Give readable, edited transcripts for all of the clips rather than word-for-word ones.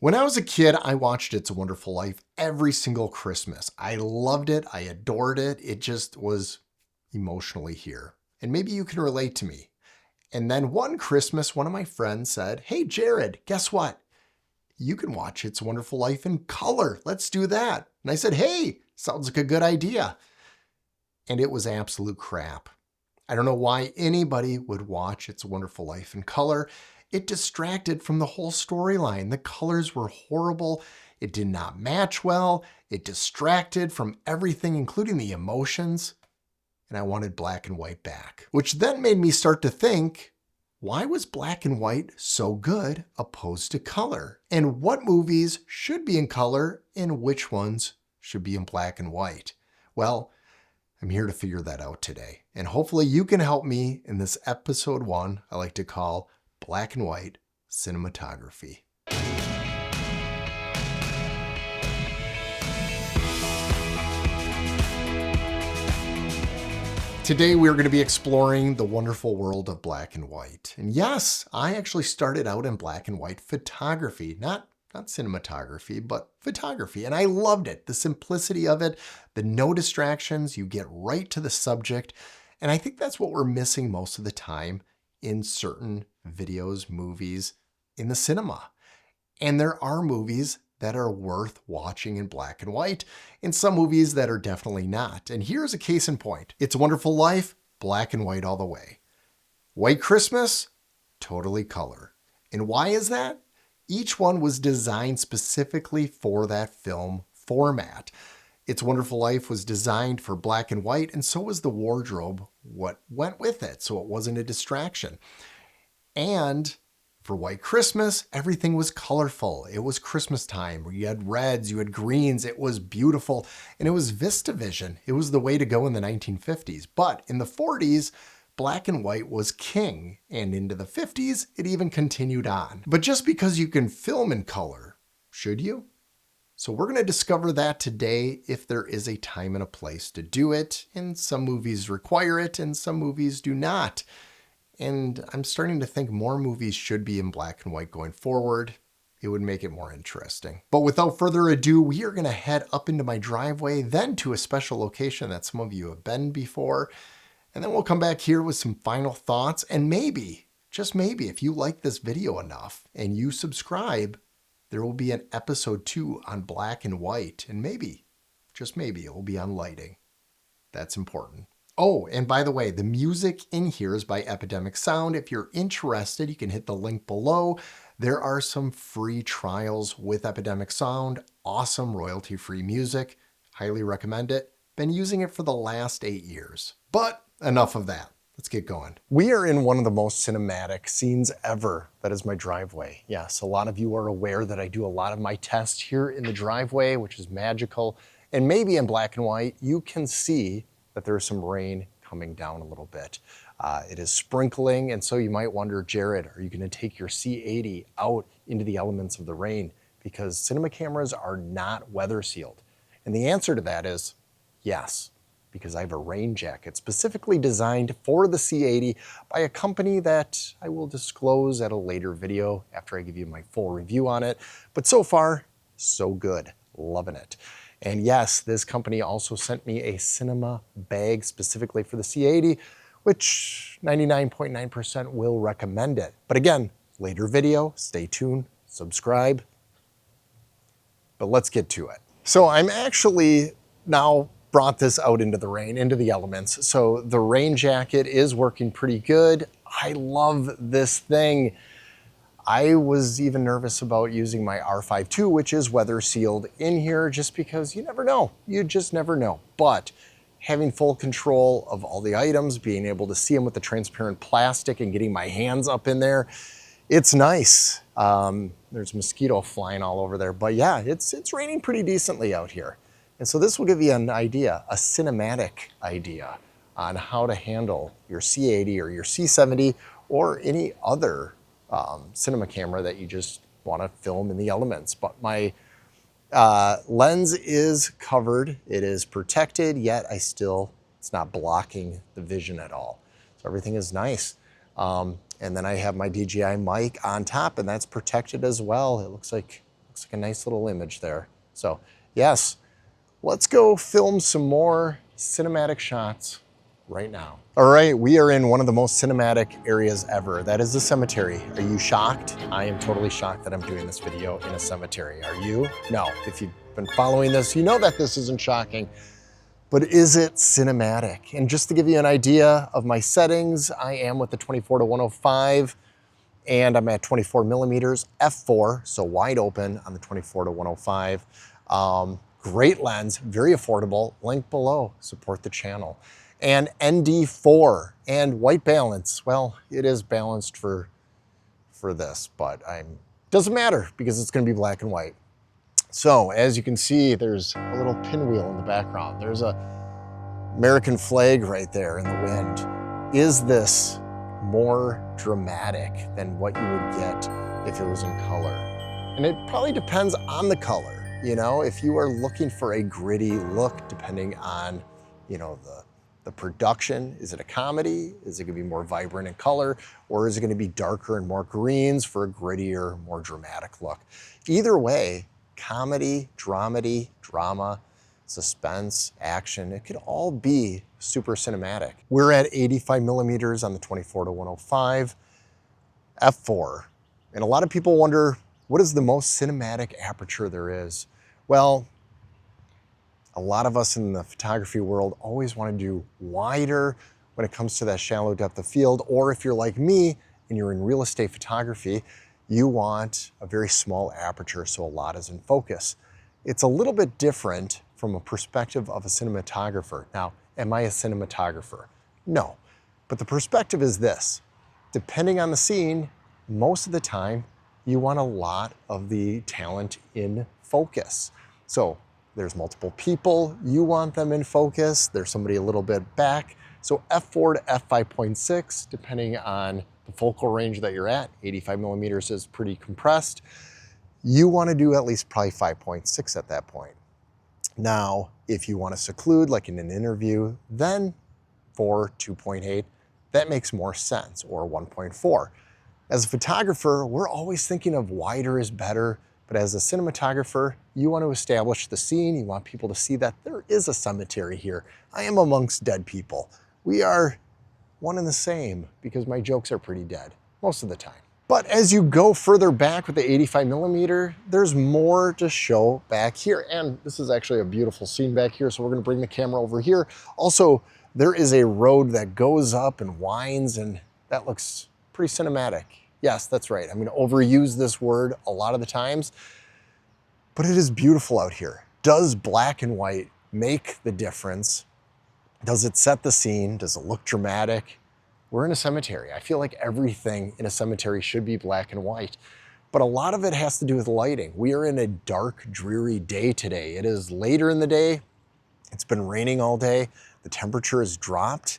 When I was a kid, I watched It's a Wonderful Life every single Christmas. I loved it. I adored it. It just was emotionally here. And maybe you can relate to me. And then one Christmas, one of my friends said, "Hey, Jared, guess what? You can watch It's a Wonderful Life in color. Let's do that." And I said, "Hey, sounds like a good idea." And it was absolute crap. I don't know why anybody would watch It's a Wonderful Life in color. It distracted from the whole storyline. The colors were horrible. It did not match well. It distracted from everything, including the emotions. And I wanted black and white back. Which then made me start to think, why was black and white so good opposed to color? And what movies should be in color and which ones should be in black and white? Well, I'm here to figure that out today. And hopefully you can help me in this episode 1 I like to call Black and White Cinematography. Today we're going to be exploring the wonderful world of black and white. And yes, I actually started out in black and white photography, not cinematography, but photography. And I loved it. The simplicity of it, the no distractions, you get right to the subject. And I think that's what we're missing most of the time in certain videos, movies, in the cinema. And there are movies that are worth watching in black and white, and some movies that are definitely not. And here's a case in point. It's a Wonderful Life, black and white all the way. White Christmas, totally color. And why is that? Each one was designed specifically for that film format. It's a Wonderful Life was designed for black and white, and so was the wardrobe, what went with it, so it wasn't a distraction. And for White Christmas, everything was colorful. It was Christmas time. You had reds, you had greens. It was beautiful. And it was VistaVision. It was the way to go in the 1950s. But in the 40s, black and white was king. And into the 50s, it even continued on. But just because you can film in color, should you? So we're going to discover that today, if there is a time and a place to do it. And some movies require it and some movies do not. And I'm starting to think more movies should be in black and white going forward. It would make it more interesting. But without further ado, we are going to head up into my driveway, then to a special location that some of you have been before. And then we'll come back here with some final thoughts. And maybe, just maybe, if you like this video enough and you subscribe, there will be an episode 2 on black and white. And maybe, just maybe, it will be on lighting. That's important. Oh, and by the way, the music in here is by Epidemic Sound. If you're interested, you can hit the link below. There are some free trials with Epidemic Sound. Awesome royalty-free music. Highly recommend it. Been using it for the last 8 years. But enough of that. Let's get going. We are in one of the most cinematic scenes ever. That is my driveway. Yes, a lot of you are aware that I do a lot of my tests here in the driveway, which is magical. And maybe in black and white, you can see that there's some rain coming down a little bit. It is sprinkling, and so you might wonder, Jared, are you going to take your C80 out into the elements of the rain? Because cinema cameras are not weather sealed. And the answer to that is yes, because I have a rain jacket specifically designed for the C80 by a company that I will disclose at a later video after I give you my full review on it. But so far, so good. Loving it. And yes, this company also sent me a cinema bag specifically for the C80, which 99.9% will recommend it. But again, later video, stay tuned, subscribe. But let's get to it. So I'm actually now brought this out into the rain, into the elements. So the rain jacket is working pretty good. I love this thing. I was even nervous about using my R5 II, which is weather sealed in here, just because you never know. You just never know. But having full control of all the items, being able to see them with the transparent plastic and getting my hands up in there, it's nice. There's mosquito flying all over there, but yeah, it's raining pretty decently out here. And so this will give you an idea, a cinematic idea on how to handle your C80 or your C70 or any other cinema camera that you just want to film in the elements. But my lens is covered, it is protected, yet it's not blocking the vision at all. So everything is nice. And then I have my DJI mic on top, and that's protected as well. It looks like Looks like a nice little image there. So yes, let's go film some more cinematic shots right now. All right, we are in one of the most cinematic areas ever. That is the cemetery. Are you shocked? I am totally shocked that I'm doing this video in a cemetery. Are you? No, if you've been following this, you know that this isn't shocking. But is it cinematic? And just to give you an idea of my settings, I am with the 24-105 and I'm at 24 millimeters, f4, so wide open on the 24-105. Great lens, very affordable, link below, support the channel. And ND4 and white balance. Well, it is balanced for this, but doesn't matter because it's gonna be black and white. So as you can see, there's a little pinwheel in the background. There's a American flag right there in the wind. Is this more dramatic than what you would get if it was in color? And it probably depends on the color. You know, if you are looking for a gritty look, depending on, you know, the production, is it a comedy? Is it gonna be more vibrant in color? Or is it gonna be darker and more greens for a grittier, more dramatic look? Either way, comedy, dramedy, drama, suspense, action, it could all be super cinematic. We're at 85 millimeters on the 24-105, f4. And a lot of people wonder, what is the most cinematic aperture there is? Well, a lot of us in the photography world always want to do wider when it comes to that shallow depth of field, or if you're like me and you're in real estate photography, you want a very small aperture so a lot is in focus. It's a little bit different from a perspective of a cinematographer. Now, am I a cinematographer? No, but the perspective is this. Depending on the scene, most of the time, you want a lot of the talent in focus. So there's multiple people, you want them in focus, there's somebody a little bit back. So f4 to f5.6, depending on the focal range that you're at, 85 millimeters is pretty compressed. You want to do at least probably 5.6 at that point. Now, if you want to seclude, like in an interview, then for 2.8, that makes more sense, or 1.4. As a photographer, we're always thinking of wider is better, but as a cinematographer, you want to establish the scene, you want people to see that there is a cemetery here. I am amongst dead people. We are one and the same, because my jokes are pretty dead, most of the time. But as you go further back with the 85 millimeter, there's more to show back here. And this is actually a beautiful scene back here, so we're gonna bring the camera over here. Also, there is a road that goes up and winds, and that looks pretty cinematic. Yes, that's right. I'm gonna overuse this word a lot of the times, but it is beautiful out here. Does black and white make the difference? Does it set the scene? Does it look dramatic? We're in a cemetery. I feel like everything in a cemetery should be black and white, but a lot of it has to do with lighting. We are in a dark, dreary day today. It is later in the day. It's been raining all day. The temperature has dropped.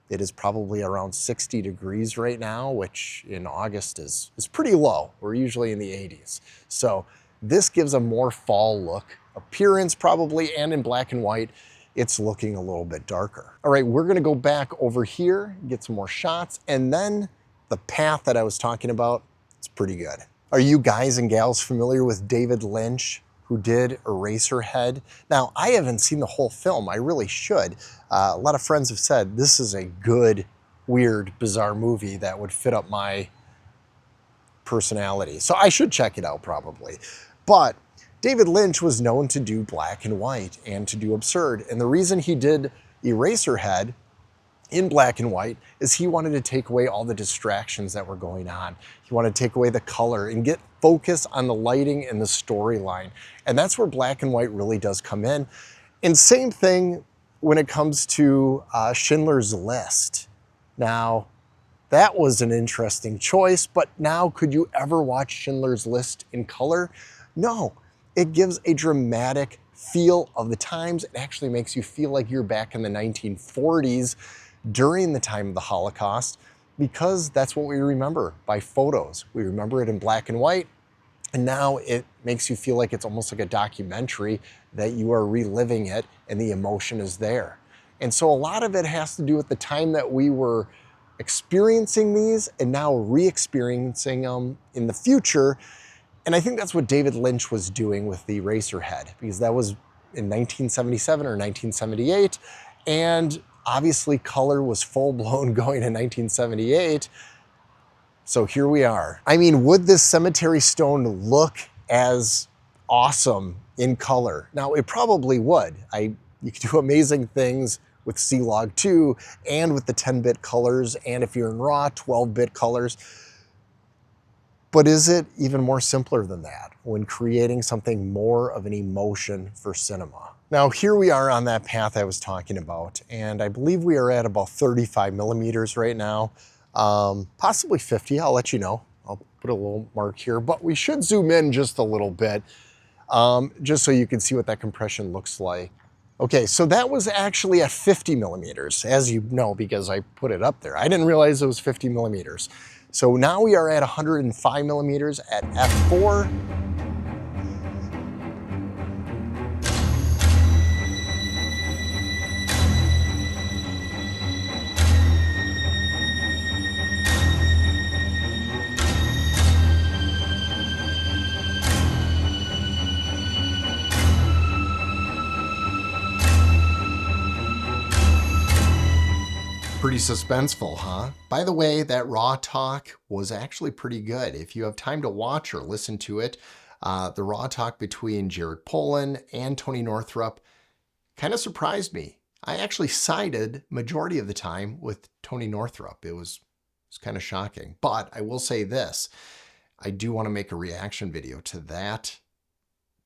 It is probably around 60 degrees right now, which in August is pretty low. We're usually in the 80s. So this gives a more fall look appearance probably, and in black and white, it's looking a little bit darker. All right, we're gonna go back over here, get some more shots, and then the path that I was talking about, it's pretty good. Are you guys and gals familiar with David Lynch, who did Eraserhead? Now, I haven't seen the whole film. I really should. A lot of friends have said this is a good, weird, bizarre movie that would fit up my personality. So I should check it out probably. But David Lynch was known to do black and white and to do absurd. And the reason he did Eraserhead in black and white is he wanted to take away all the distractions that were going on. He wanted to take away the color and get focus on the lighting and the storyline. And that's where black and white really does come in. And same thing when it comes to Schindler's List. Now, that was an interesting choice, but now could you ever watch Schindler's List in color? No, it gives a dramatic feel of the times. It actually makes you feel like you're back in the 1940s during the time of the Holocaust, because that's what we remember by photos. We remember it in black and white, and now it makes you feel like it's almost like a documentary, that you are reliving it and the emotion is there. And so a lot of it has to do with the time that we were experiencing these and now re-experiencing them in the future. And I think that's what David Lynch was doing with the Eraserhead, because that was in 1977 or 1978. And obviously color was full blown going in 1978. So here we are. I mean, would this cemetery stone look as awesome in color? Now, it probably would. You could do amazing things with C-Log 2 and with the 10-bit colors, and if you're in RAW, 12-bit colors. But is it even more simpler than that when creating something more of an emotion for cinema? Now, here we are on that path I was talking about, and I believe we are at about 35 millimeters right now. Possibly 50, I'll let you know. I'll put a little mark here, but we should zoom in just a little bit, just so you can see what that compression looks like. Okay, so that was actually at 50 millimeters, as you know, because I put it up there. I didn't realize it was 50 millimeters. So now we are at 105 millimeters at f4. Pretty suspenseful, huh? By the way, that raw talk was actually pretty good. If you have time to watch or listen to it, the raw talk between Jared Polin and Tony Northrup kind of surprised me. I actually sided majority of the time with Tony Northrup. It was kind of shocking. But I will say this, I do want to make a reaction video to that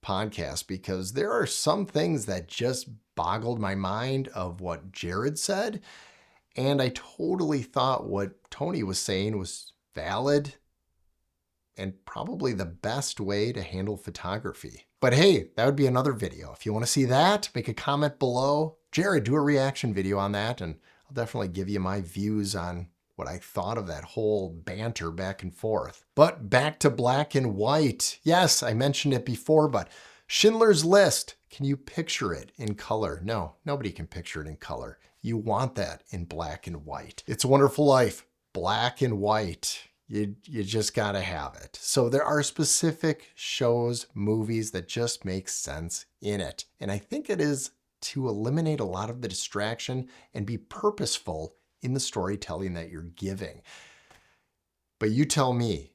podcast because there are some things that just boggled my mind of what Jared said. And I totally thought what Tony was saying was valid and probably the best way to handle photography. But hey, that would be another video. If you want to see that, make a comment below. Jared, do a reaction video on that, and I'll definitely give you my views on what I thought of that whole banter back and forth. But back to Black and White. Yes, I mentioned it before, but Schindler's List. Can you picture it in color? No, nobody can picture it in color. You want that in black and white. It's a Wonderful Life, black and white. You just gotta have it. So there are specific shows, movies that just make sense in it. And I think it is to eliminate a lot of the distraction and be purposeful in the storytelling that you're giving. But you tell me,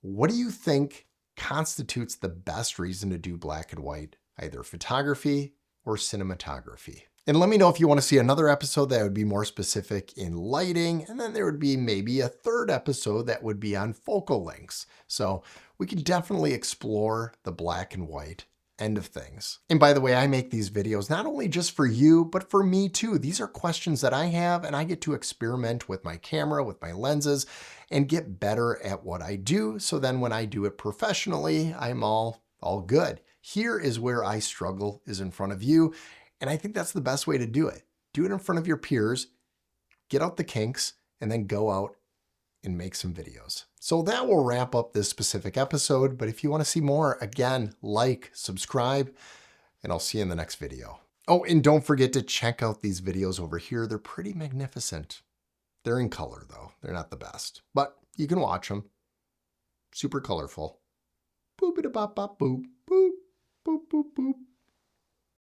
what do you think constitutes the best reason to do black and white, either photography or cinematography? And let me know if you want to see another episode that would be more specific in lighting, and then there would be maybe a third episode that would be on focal lengths. So we can definitely explore the black and white end of things. And by the way, I make these videos not only just for you, but for me too. These are questions that I have, and I get to experiment with my camera, with my lenses, and get better at what I do. So then when I do it professionally, I'm all good. Here is where I struggle, is in front of you. And I think that's the best way to do it. Do it in front of your peers, get out the kinks, and then go out and make some videos. So that will wrap up this specific episode. But if you want to see more, again, like, subscribe, and I'll see you in the next video. Oh, and don't forget to check out these videos over here. They're pretty magnificent. They're in color though. They're not the best, but you can watch them. Super colorful. Boop-a-da-bop-bop-boop, boop, boop, boop, boop.